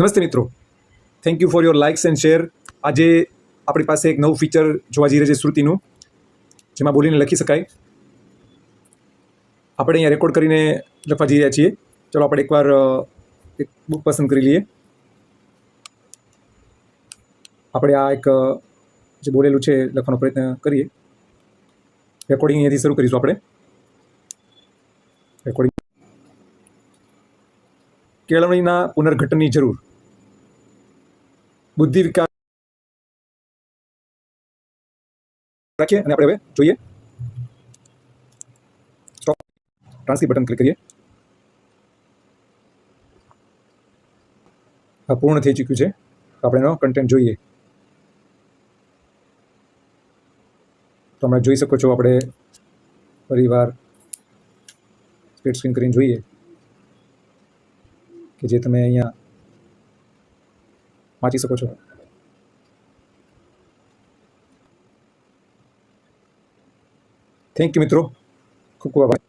નમસ્તે મિત્રો, thank you for your likes and share. આજે આપણી પાસે એક નવું ફીચર જોવા જઈ રહ્યું છે શ્રુતિનું, જેમાં બોલીને લખી શકાય. આપણે અહીંયા રેકોર્ડ કરીને લખવા જઈ રહ્યા છીએ. ચલો આપણે એકવાર એક બુક પસંદ કરી લઈએ. આપણે આ એક જે બોલેલું છે લખવાનો પ્રયત્ન કરીએ. રેકોર્ડિંગ અહીંયાથી શરૂ કરીશું આપણે. રેકોર્ડિંગ. કેળવણીના પુનર્ગઠનની જરૂર. બુદ્ધિ વિકાસ રાખીએ અને આપણે હવે જોઈએ. સ્ટોપ ટ્રાન્સક્રિપ્ટ બટન ક્લિક કરીએ. આ પૂર્ણ થઈ ચૂક્યું છે. આપણે એનો કન્ટેન્ટ જોઈએ. તો હમણાં જોઈ શકો છો. આપણે ફરીવાર સ્પ્લિટ સ્ક્રીન કરીને જોઈએ કે જે તમે અહીંયા વાંચી શકો છો. થેન્ક યુ મિત્રો, ખૂબ ખૂબ આભાર.